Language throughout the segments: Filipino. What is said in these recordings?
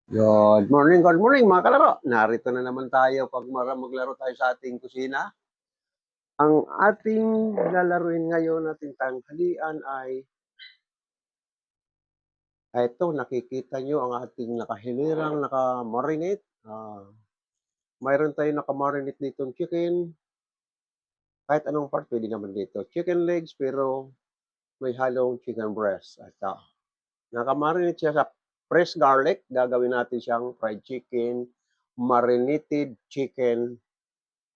Good morning mga kalaro. Narito na naman tayo maglaro tayo sa ating kusina. Ang ating lalaruin ngayon nating tanghalian ay ito, nakikita nyo ang ating nakahilirang nakamarinate. Mayroon tayong nakamarinate ditong chicken. Kahit anong part pwede naman dito. Chicken legs pero may halong chicken breast. At nakamarinate siya sa fresh garlic. Gagawin natin siyang fried chicken, marinated chicken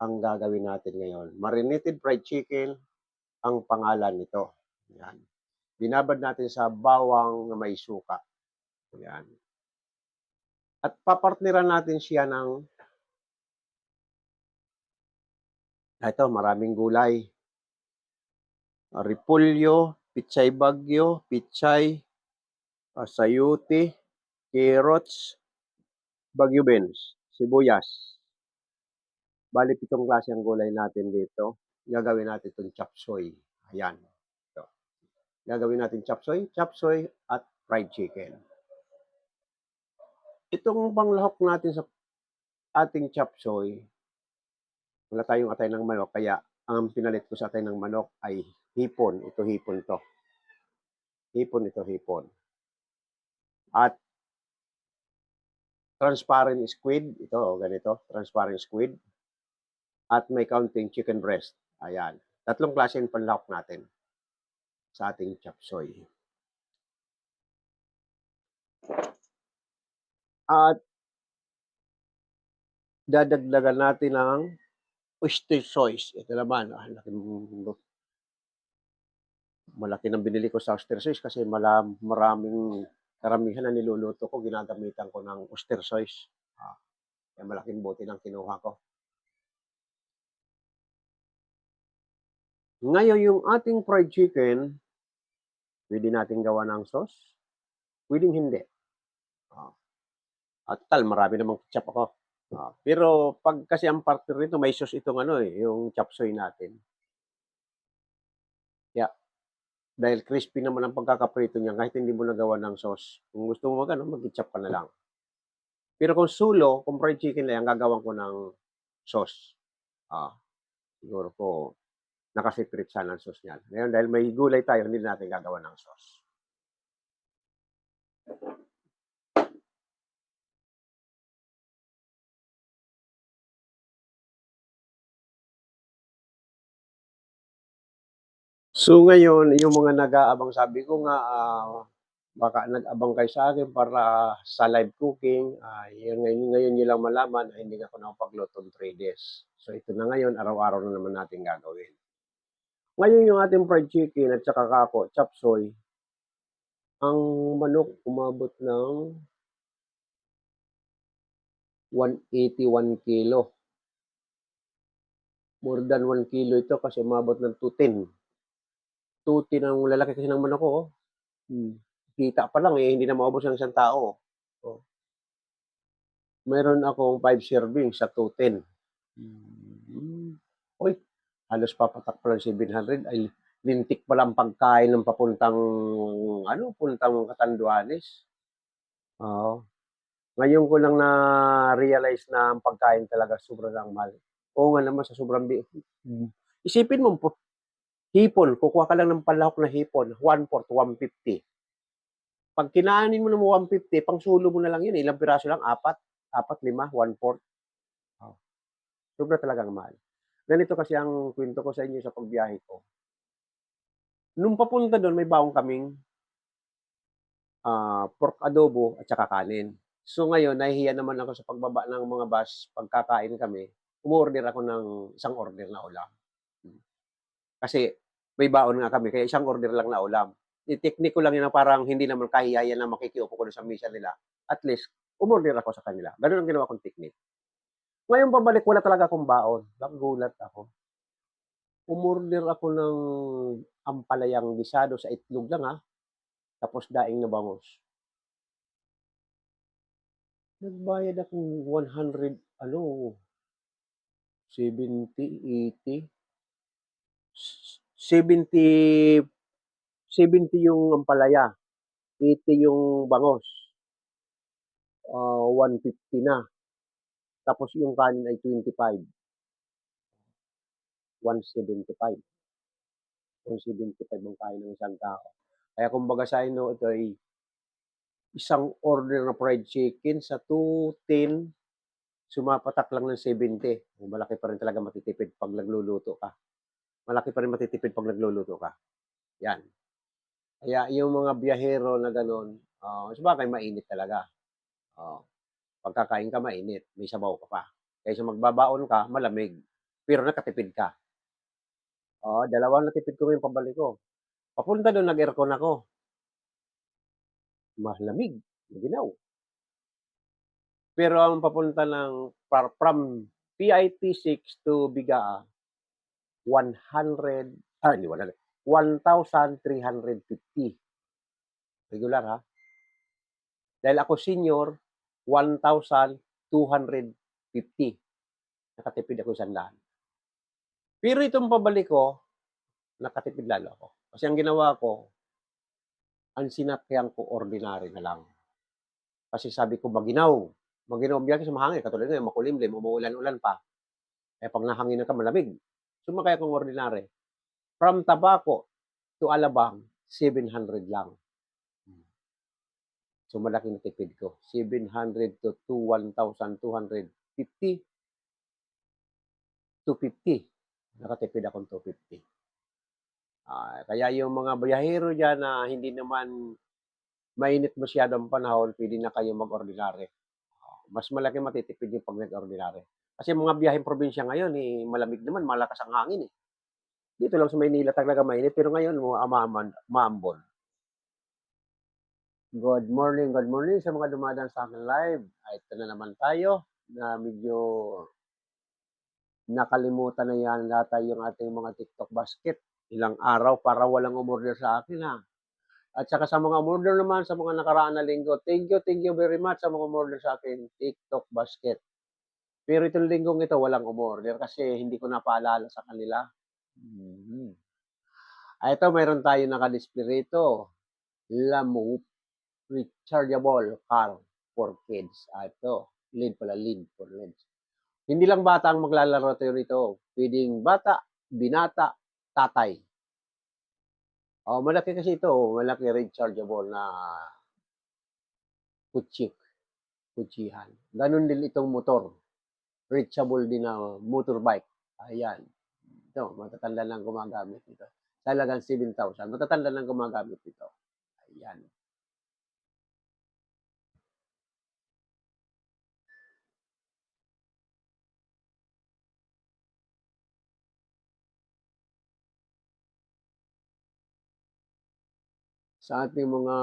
ang gagawin natin ngayon. Marinated fried chicken ang pangalan nito. Yan. Binabad natin sa bawang na may suka. Yan. At papartneran natin siya ng ito, maraming gulay. Repolyo, pichay bagyo, pichay, sayuti, carrots, bagyo beans, sibuyas. Bali, 7 klase ang gulay natin dito. Gagawin natin itong chop suey. Ayan. Ito. Gagawin natin chop suey at fried chicken. Itong panglahok natin sa ating chop suey, wala tayong atay ng manok, kaya ang pinalit ko sa atay ng manok ay hipon. Ito hipon to. Hipon ito, hipon. At transparent squid, ito ganito, transparent squid. At may counting chicken breast. Ayan. 3 klase yung panlahok natin sa ating chop suey. At dadagdagan natin ng oyster sauce. Ito naman, malaki ng binili ko sa oyster sauce kasi maraming karamihan na niluluto ko, ginagamitan ko ng oyster sauce. Kaya malaking bote ng kinuha ko. Ngayon, yung ating fried chicken, pwede natin gawa ng sauce, pwedeng hindi. At marami namang ketchup ako. Pero pag kasi ang partner nito, may sauce itong yung chop suey natin. Kaya, dahil crispy naman ang pagkakaprito niya, kahit hindi mo nagawa ng sauce, kung gusto mo mag-ketchup ka na lang. Pero kung fried chicken lang, gagawan ko ng sauce. Siguro po, naka-secret sana ang sauce niyan. Ngayon, dahil may gulay tayo, hindi natin gagawa ng sauce. So ngayon, yung mga nag-aabang, sabi ko nga, baka nag-abang kayo sa akin para sa live cooking. Ngayon nyo lang malaman na hindi ako nakapagluto ng 3 days. So ito na ngayon, araw-araw na naman natin gagawin. Ngayon yung ating fried chicken at saka kako, chop suey, ang manok umabot ng 181 kilo. More than 1 kilo ito kasi umabot ng 210. 210 ang lalaki kasi ng manok ko. Kita pa lang hindi na maubos ng isang tao. Meron akong 5 serving sa 210. Uy, halos papatak pa lang 700. Ay, lintik pa lang pagkain ng papuntang Catanduanes. Oo. Ngayon ko lang na-realize na ang pagkain talaga sobrang mahal. Oo nga naman, sa sobrang isipin mo, hipon, kukuha ka lang ng palahok na hipon, 1/4, 150. Pag kinaanin mo ng 150, pang sulo mo na lang yun. Ilang piraso lang? 4, 5, 1/4. Sobra talagang mahal. Ganito kasi ang kwento ko sa inyo sa pagbiyahe ko. Nung papunta doon, may bawang kaming pork adobo at saka kanin. So ngayon, nahihiya naman ako sa pagbaba ng mga bus, pagkakain kami, umorder ako ng isang order na ulam. Kasi may baon nga kami, kaya isang order lang na ulam. I-technique ko lang yun na parang hindi naman kahiyayan na makikiupo ko sa mesa nila. At least, umorder ako sa kanila. Ganun ang ginawa kong technique. Ngayon pabalik, wala talaga akong baon. Nagulat ako. Umorder ako ng ampalayang bisado sa itlog lang tapos daing na bangus. Nagbayad akong 100, 70, 80. 70, 70 yung ampalaya, 80 yung bangus. 150 na. Tapos yung kanin ay 25, 175. 175 ang kain ng isang tao. Kaya kumbaga sa inyo, ito ay isang order na fried chicken sa 210, sumapatak lang ng 70. Malaki pa rin talaga matitipid pag nagluluto ka. Malaki pa rin matitipid pag nagluluto ka. Yan. Kaya yung mga biyahero na gano'n, sabagay mainit talaga. Oh, pagkakain ka mainit, may sabaw ka pa. Kaysa magbabaon ka, malamig. Pero nakatipid ka. Dalawang natipid ko yung pabalik ko. Papunta doon, nag-aircon ako. Malamig, maginaw. Pero ang papunta ng from PIT6 to Bigaa, 100, hindi 100, 1,350. Regular ha. Dahil ako senior, 1,250. Nakatipid ako 100. Pero itong pabalik ko, nakatipid lalo ako. Kasi ang ginawa ko, ang sinakyan ko ordinary na lang. Kasi sabi ko, maginaw. Maginaw ang biyahe kasi mahangin. Katulad ngayon, makulimlim, umuulan-ulan pa. Pag nahanginan ka, malamig. Sumakay akong ordinary. From Tabaco to Alabang, 700 lang. So, malaking natipid ko. 700 to 1,250. 250. Nakatipid akong 250. Kaya yung mga biyahero dyan na hindi naman mainit masyado ang panahon, pwede na kayo mag-ordinary. Mas malaki matitipid yung pag nag-ordinary. Kasi mga biyaheng probinsya ngayon, malamig naman, malakas ang hangin. Dito lang sa Maynila talaga mainit, pero ngayon, maambon. Good morning sa mga dumadaan sa akin live. Ito na naman tayo na medyo nakalimutan na yan data yung ating mga TikTok basket. Ilang araw para walang umorder sa akin ha. At saka sa mga umorder naman sa mga nakaraan na linggo, thank you very much sa mga umorder sa akin TikTok basket. Pero itong linggong ito walang umorder kasi hindi ko napaalala sa kanila. Ito mayroon tayo naka-display rito. Lamoop rechargeable car for kids. Ito, lead for lead. Hindi lang bata ang maglalaro tayo rito. Pwedeng bata, binata, tatay. Malaki kasi ito. Malaki rechargeable na kutsihan. Ganun din itong motor. Reachable din na motorbike. Ayan. Ito, matatanda lang gumagamit ito. Talagang 7,000. Matatanda lang gumagamit ito. Ayan. Sa ating mga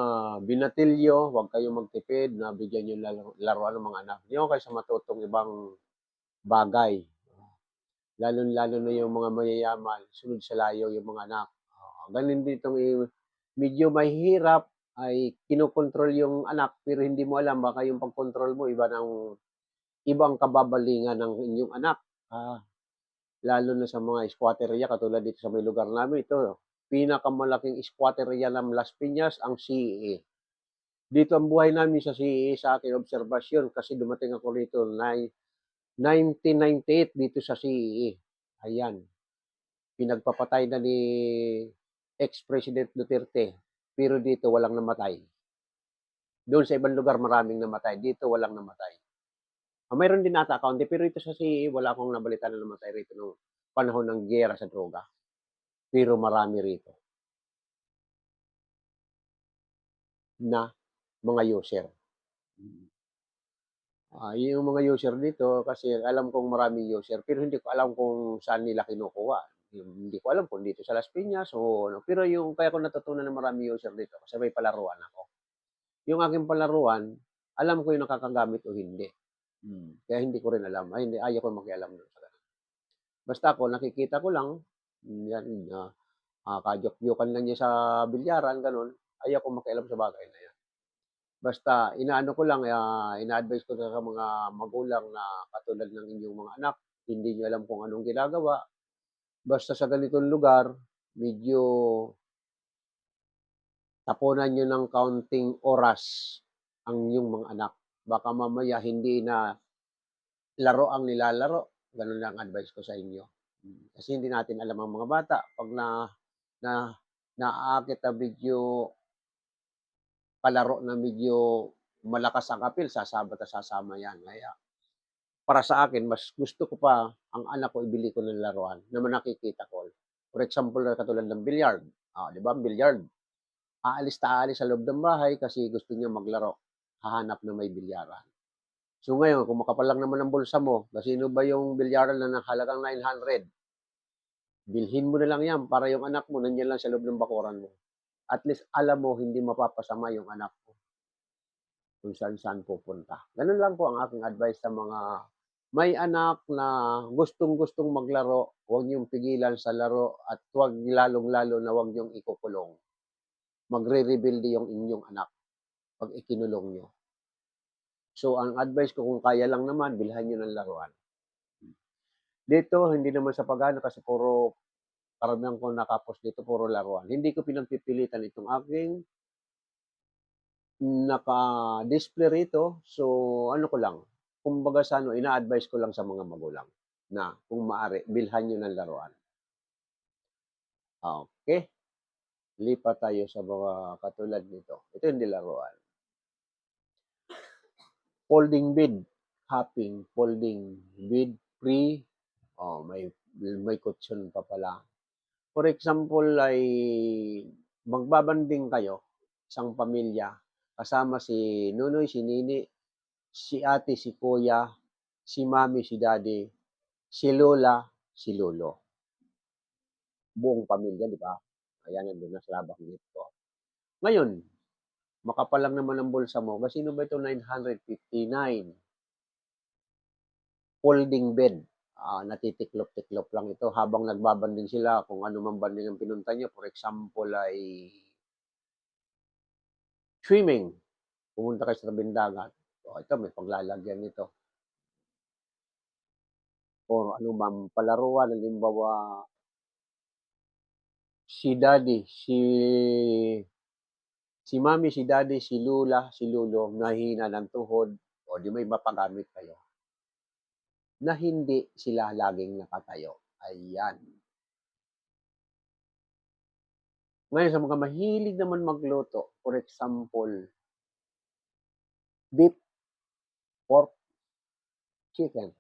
binatilyo, huwag kayong magtipid na bigyan nyo laruan ng mga anak nyo kaysa matutong ibang bagay. Lalo-lalo na yung mga mayayaman, sunod sa layo yung mga anak. Ganun din itong medyo mahirap ay kinokontrol yung anak pero hindi mo alam baka yung pagkontrol mo ibang kababalingan ng inyong anak. Lalo na sa mga squatteria katulad dito sa may lugar namin ito. Pinakamalaking squatteria ng Las Piñas ang CEA. Dito ang buhay namin sa CEA sa aking obserbasyon kasi dumating ako rito 1998 dito sa CEA. Ayan. Pinagpapatay na ni ex-President Duterte pero dito walang namatay. Doon sa ibang lugar maraming namatay. Dito walang namatay. Mayroon din ata kaunti pero ito sa CEA wala akong nabalita na namatay rito noong panahon ng giyera sa droga. Pero marami rito na mga user. Yung mga user dito kasi alam kong maraming user pero hindi ko alam kung saan nila kinukuha. Hindi ko alam kung dito sa Las Piñas o ano. Pero yung kaya ko natutunan na maraming user dito kasi may palaruan ako. Yung aking palaruan, alam ko yung nakakagamit o hindi. Kaya hindi ko rin alam. Hindi, ayaw ko makialam doon sa ganun. Basta ako, nakikita ko lang, yan, kajok-jokan lang niya sa bilyaran, ganun. Ayaw ko makialam sa bagay na yan. Basta inaano ko lang, ina-advise ko sa mga magulang na katulad ng inyong mga anak, hindi niyo alam kung anong ginagawa. Basta sa ganitong lugar, medyo tapunan niyo ng kaunting oras ang inyong mga anak. Baka mamaya hindi na laro ang nilalaro. Gano'n lang advice ko sa inyo. Kasi hindi natin alam ang mga bata 'pag na naaakit na medyo palaro na medyo malakas ang apil, sasama at sasama 'yan. Kaya para sa akin, mas gusto ko pa ang anak ko ibili ko ng laruan na nakikita ko. For example, na katulad ng bilyard. 'Di ba, bilyard, aalis sa loob ng bahay kasi gusto niya maglaro, hahanap na may bilyaran. So ngayon, kung makapal lang naman ang bulsa mo, sino ba yung bilyaran na halagang 900? Bilhin mo na lang yan para yung anak mo nandiyan lang sa loob ng bakuran mo. At least alam mo hindi mapapasama yung anak mo kung saan-saan pupunta. Ganun lang po ang aking advice sa mga may anak na gustong-gustong maglaro, huwag niyong pigilan sa laro at huwag lalong-lalo na huwag niyong ikukulong. Magre-rebelde yung inyong anak 'pag ikinulong niyo. So, ang advice ko kung kaya lang naman, bilhan niyo ng laruan. Dito, hindi naman sa pag-ano kasi puro karamihan ko naka-post dito puro laruan. Hindi ko pinagpipilitan itong aking naka-display rito. So, ano ko lang, kumbaga sa ano, ina-advise ko lang sa mga magulang na kung maaari, bilhan niyo ng laruan. Okay, lipat tayo sa mga katulad nito. Ito hindi laruan. Folding bed, hopping, folding bed, free. May kutsyon pa pala. For example ay magbabanding kayo, isang pamilya, kasama si Nunoy, si Nini, si ate, si kuya, si mami, si daddy, si lola, si lolo. Buong pamilya, di ba? Ayan, nandun na sa labak nito. Ngayon, makapal lang naman ang bulsa mo. Sino ba ito? 959. Folding bed. Natitiklop-tiklop lang ito habang nagbabanding sila kung ano man banding ang pinunta niyo. For example ay swimming. Pumunta kayo sa tabing dagat. Ito may paglalagyan nito. O ano bang palaruan, halimbawa si daddy, si mami, si daddy, si lula, si lolo, nahihina ng tuhod, o di may mapagamit kayo na hindi sila laging nakatayo. Ayan. Ngayon, sa mga mahilig naman magluto, for example, beef, pork, chicken.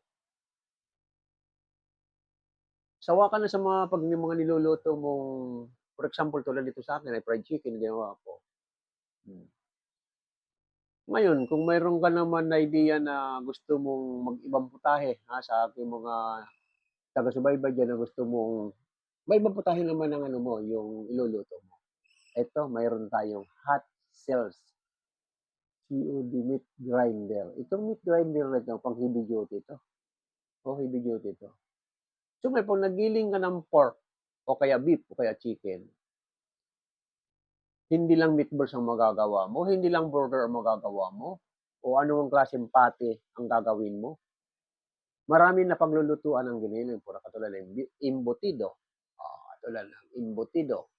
Sawa ka na sa mga pag yung mga niluluto mong, for example, tulad dito sa akin, ay fried chicken, ginawa ko. Ngayon, kung mayroon ka naman na idea na gusto mong mag-ibang putahe sa aking mga taga-subaybay dyan na gusto mong may ibang putahe naman ng ano mo, yung iluluto mo. Ito, mayroon tayong hot cells. COD meat grinder. Itong meat grinder na ito, pang heavy duty ito. Heavy duty ito. So, may pag nagiling ka ng pork, o kaya beef, o kaya chicken, hindi lang meatballs ang magagawa mo, hindi lang burger ang magagawa mo, o anong klaseng pate ang gagawin mo. Marami na paglulutuan ang giniling, pura katulad ng embutido. Katulad ng embutido,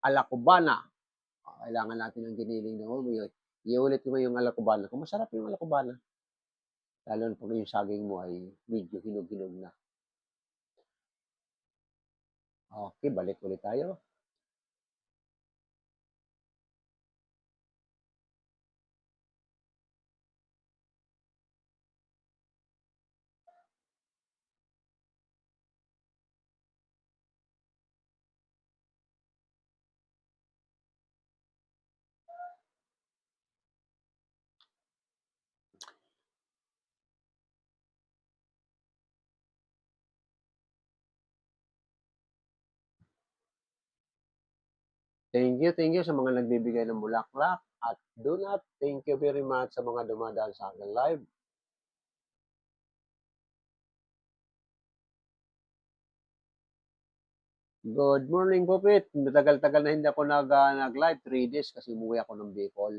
alacubana. Kailangan natin ng giniling na ulit. Iulit mo yung alacubana. Kung masarap yung alacubana, lalo na pag yung saging mo ay medyo hinog-hinog na. Okay, balik ulit tayo. Thank you sa mga nagbibigay ng bulaklak. At do not, thank you very much sa mga dumadaan sa akin live. Good morning po, Pete. Matagal-tagal na hindi ako nag-live. 3 days kasi umuwi ako ng Bicol.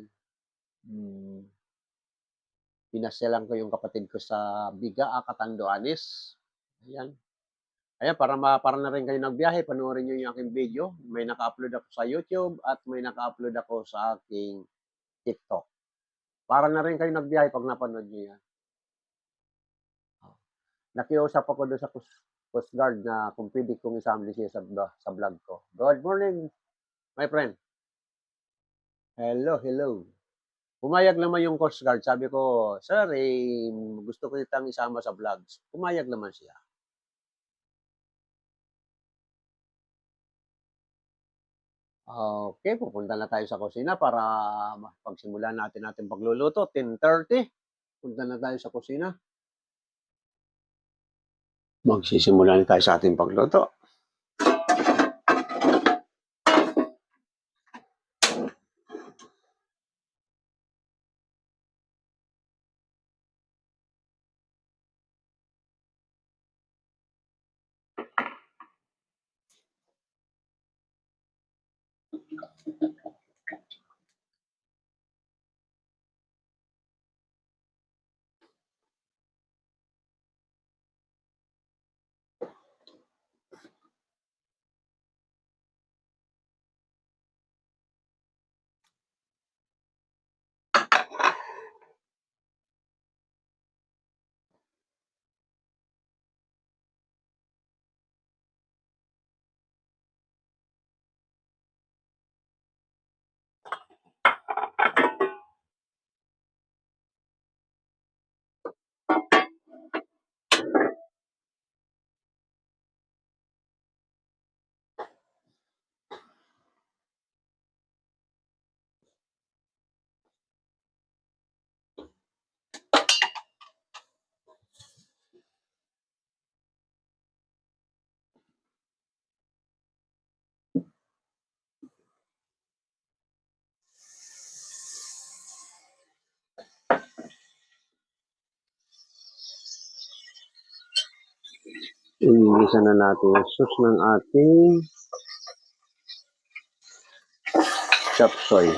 Pinasyalan ko yung kapatid ko sa Bigaa, Catanduanes. Ayan. Ayan, para na rin kayo nagbiyahe, panoorin nyo yung aking video. May naka-upload ako sa YouTube at may naka-upload ako sa aking TikTok. Para na rin kayo nagbiyahe 'pag napanood niyo 'yan. Nakiusap ako do'n sa coast guard na kung puwede kong isama siya sa vlog ko. Good morning, my friend. Hello, hello. Pumayag naman yung coast guard. Sabi ko, "Sir, gusto ko kitang isama sa vlogs." Pumayag naman siya. Okay, pupunta na tayo sa kusina para pagsimulan natin ating pagluluto, 10:30. Punta na tayo sa kusina. Magsisimula na tayo sa ating pagluto. Inigisa na natin yung sauce ng ating chop suey.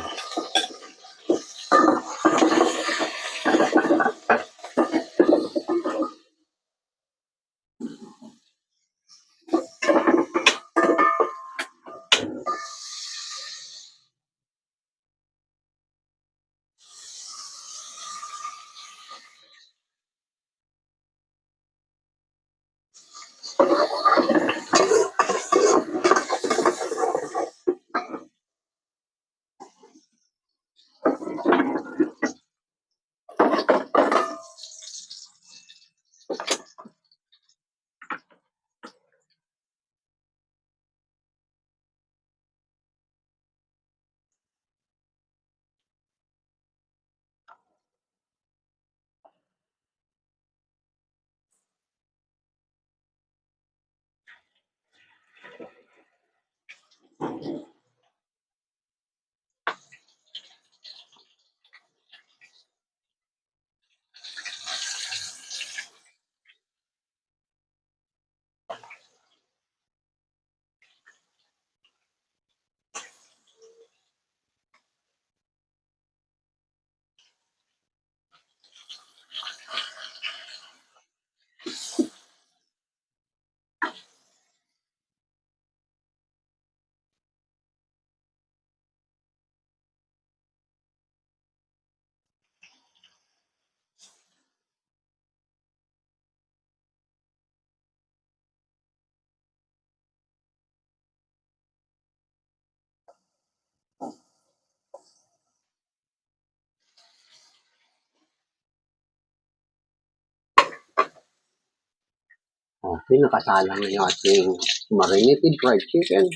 Okay, nakasalang na yung ating marinated fried chicken.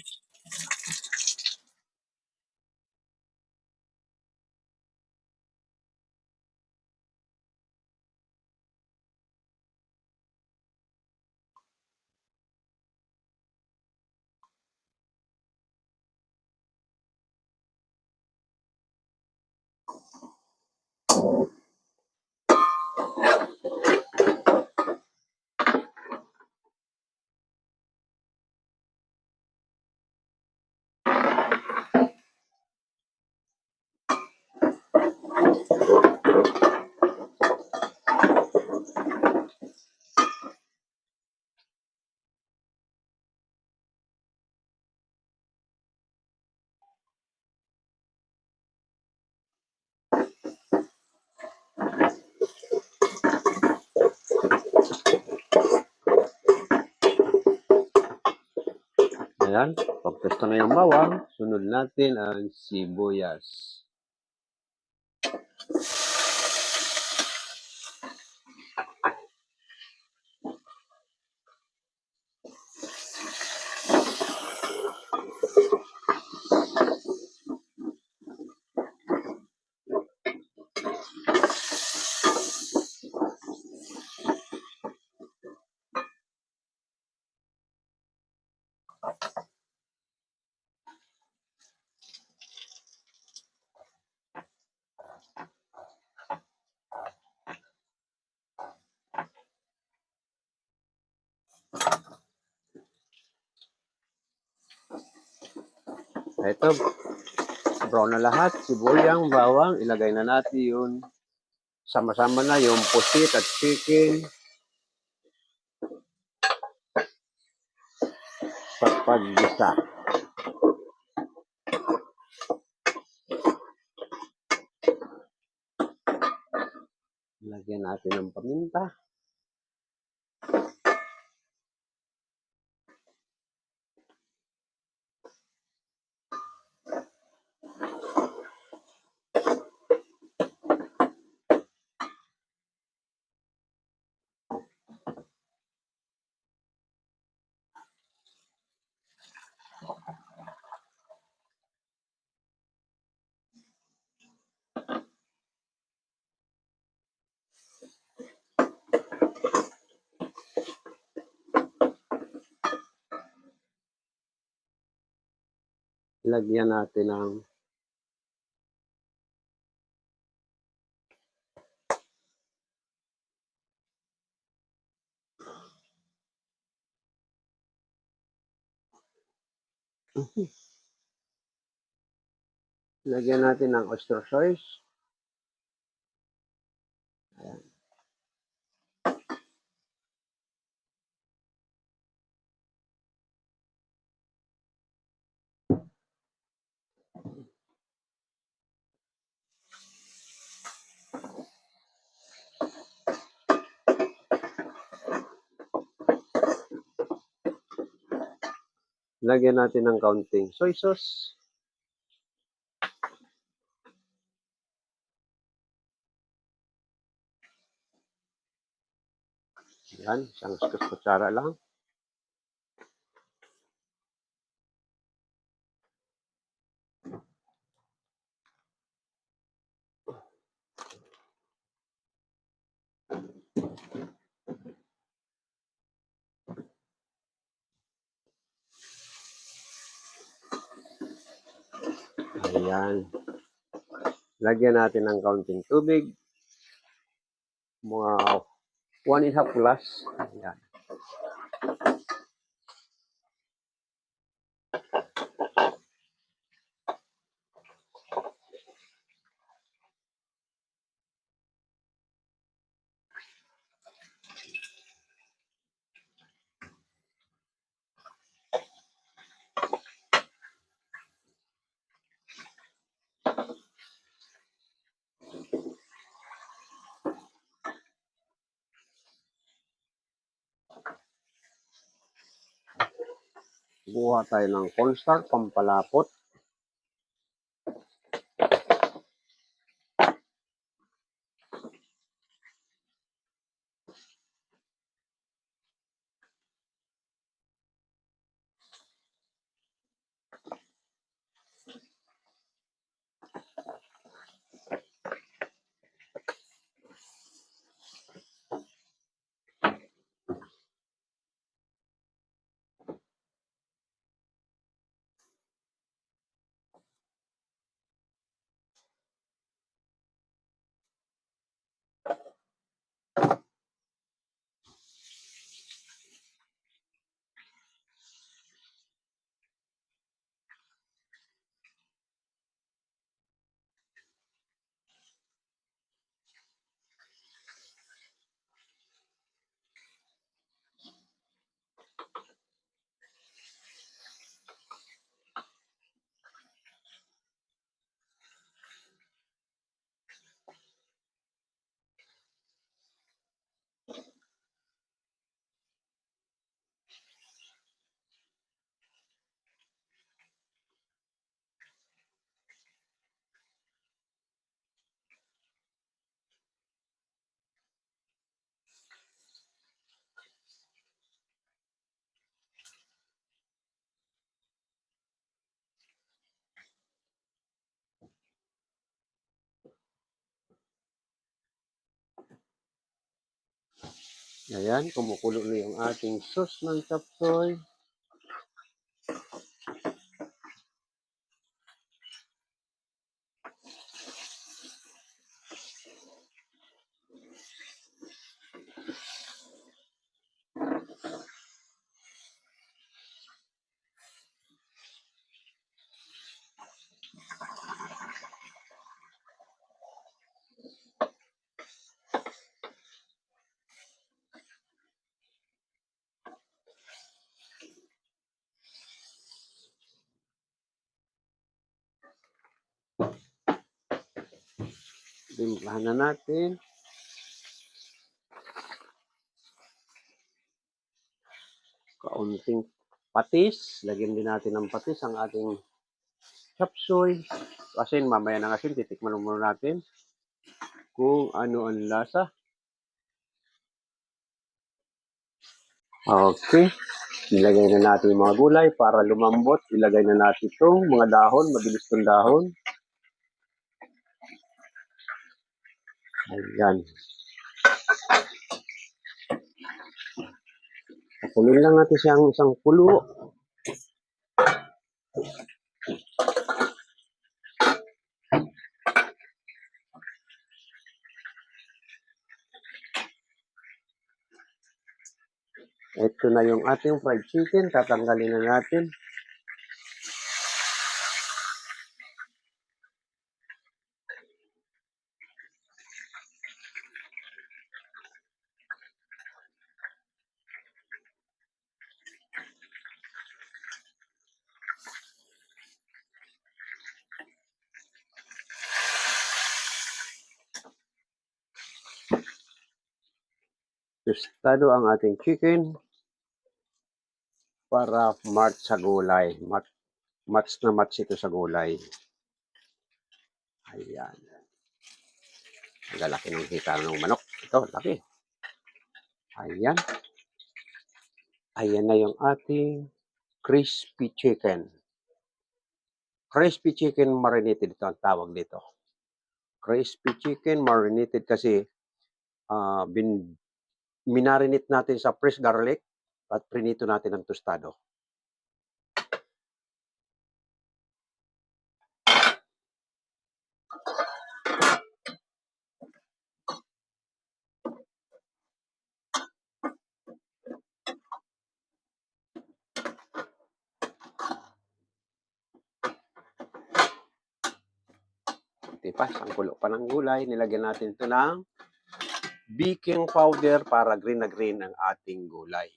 Ayan, pagpesto na yung bawang, sunod natin ang sibuyas. Ito, brown na lahat, sibuyang, bawang, ilagay na natin yun. Sama-sama na yung pusit at chicken. Pagpagisa. Lagyan natin ng paminta. Lagyan natin ng oyster sauce. Ayan. Lagyan natin ng kaunting soy sauce. Yan, isang kutsara lang. Ayan. Lagyan natin ng kaunting tubig. Mga 1.5 glass. Ayan. Buha tayo ng cornstarch, pampalapot. Ayan, kumukulo na yung ating sauce ng chop suey. Timplahan na natin. Kaunting patis. Lagyan din natin ng patis ang ating chop suey. Asin, mamaya ng asin, titikman muna natin kung ano ang lasa. Okay. Ilagay na natin yung mga gulay para lumambot. Ilagay na natin itong mga dahon. Mabilis itong dahon. Ayan. Pakuloyin lang natin siyang isang kulo. Ito na yung ating fried chicken. Tatanggalin na natin. Tostado ang ating chicken para match sa gulay. Match na match ito sa gulay. Ayan. Ang lalaki ng hita ng manok. Ito, laki. Ayan. Ayan na yung ating crispy chicken. Crispy chicken marinated ito ang tawag dito. Crispy chicken marinated kasi minarinate natin sa fresh garlic at prinito natin ng tostado. Diba? Sangkulo pa ng gulay. Nilagyan natin ito ng baking powder para green na green ang ating gulay.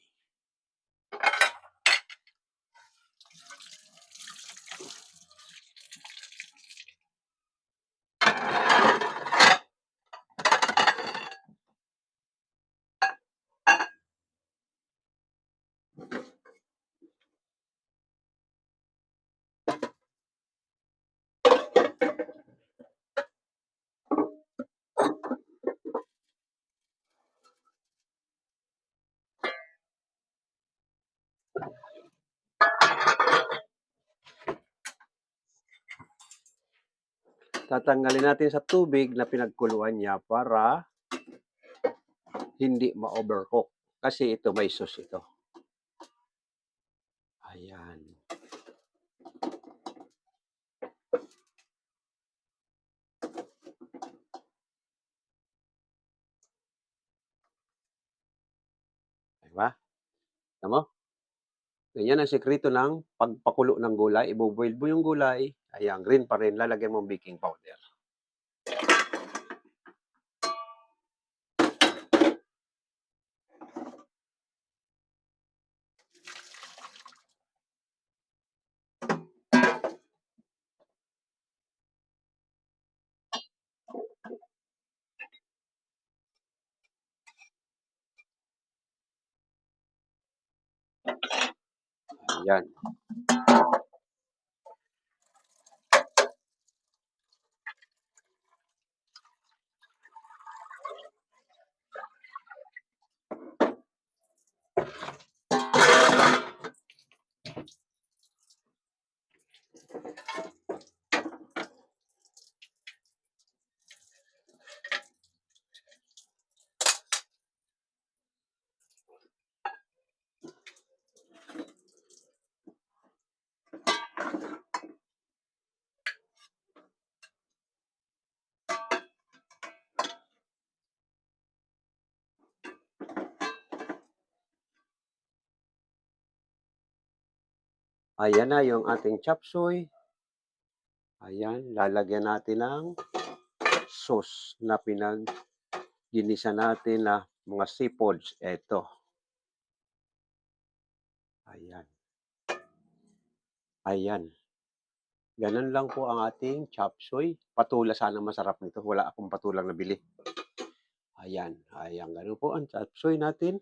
Tatanggalin natin sa tubig na pinagkuluan niya para hindi ma-overcook. Kasi ito may sauce ito. Ayan. Diba? Tama? Ganyan ang sekreto ng pagpakulo ng gulay. I-boil mo yung gulay. Ayan, green pa rin. Lalagyan mo ng baking powder. Ayan. Ayan na yung ating chop suey. Ayan, lalagyan natin ng sauce na pinagginisa natin na mga seafoods. Eto. Ayan. Ayan. Gano'n lang po ang ating chop suey. Patula sana masarap nito. Wala akong patulang nabili. Ayan. Ayan, gano'n po ang chop suey natin.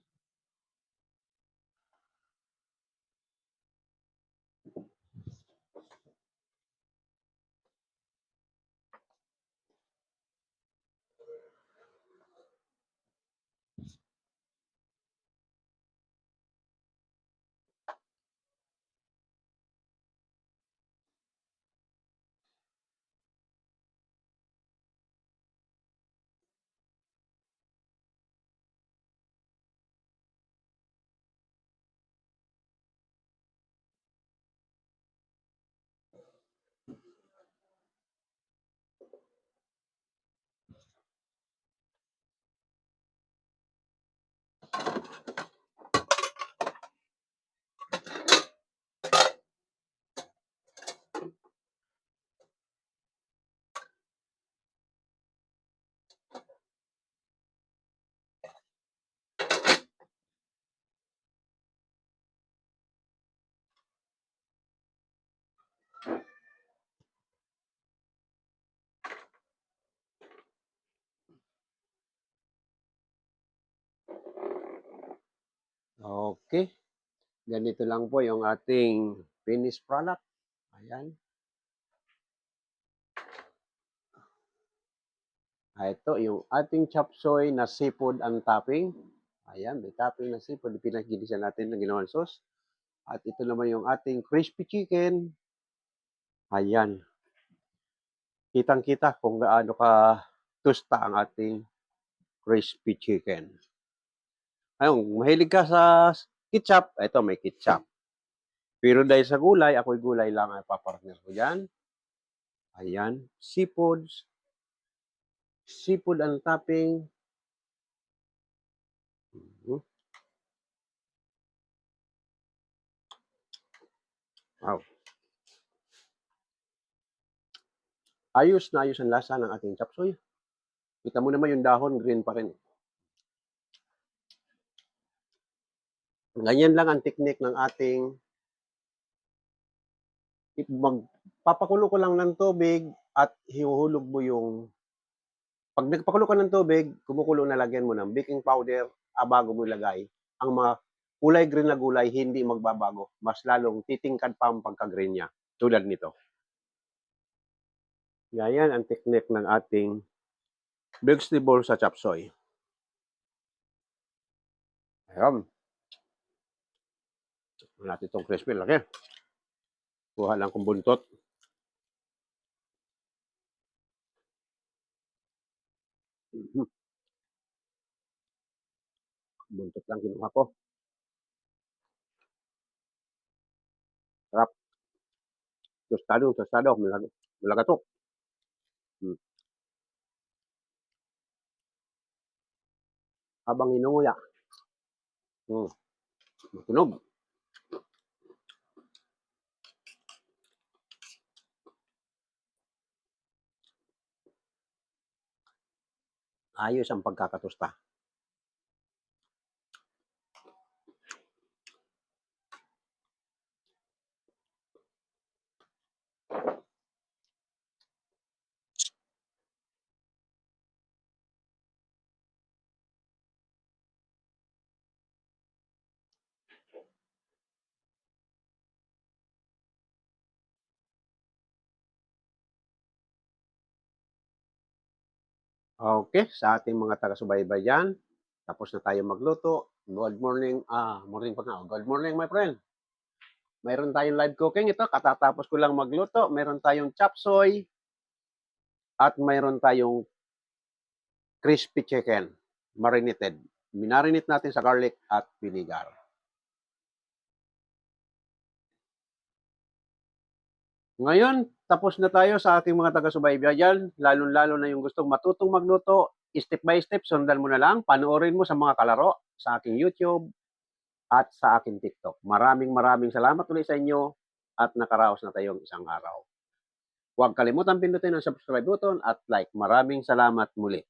Okay. Ganito lang po yung ating finished product. Ayan. Ito yung ating chop suey na seafood ang topping. Ayan, may topping na seafood. Pinagginisa natin ng ginawang sauce. At ito naman yung ating crispy chicken. Ayan. Kitang-kita kung gaano ka tusta ang ating crispy chicken. Ayun, mahilig ka sa ketchup. Ito, may ketchup. Pero dahil sa gulay, ako'y gulay lang ang papartner ko dyan. Ayan, seafoods. Seafood ang topping. Wow. Ayos na ayos ang lasa ng ating chop suey. Kita mo naman yung dahon, green pa rin. Ganyan lang ang technique ng ating magpapakulo ko lang ng tubig at hinuhulog mo yung pag nagpakulo ka ng tubig, kumukulo na lagyan mo ng baking powder, bago mo ilagay. Ang mga kulay green na gulay hindi magbabago. Mas lalong titingkad pa ang pagka-green niya. Tulad nito. Ganyan ang technique ng ating vegetable sa chop suey. Ayan. Natin itong crispy. Laki. Kuha lang kong buntot. Buntot lang kinuha ko. Sarap. Tostado. Malagatok. Habang inunguya. Matunog. Ayos ang pagkakatusta. Okay, sa ating mga taga-subaybay dyan, tapos na tayo magluto. Good morning. Morning pa nga. Good morning, my friend. Mayroon tayong live cooking. Ito, katatapos ko lang magluto. Mayroon tayong chop suey at mayroon tayong crispy chicken, marinated. Minarinate natin sa garlic at vinegar. Ngayon, tapos na tayo sa ating mga taga-subaybay dyan, lalong-lalo na yung gustong matutong magluto, step by step, sundan mo na lang, panoorin mo sa mga kalaro, sa aking YouTube, at sa aking TikTok. Maraming salamat ulit sa inyo at nakaraos na tayong isang araw. Huwag kalimutang pindutin ang subscribe button at like. Maraming salamat muli.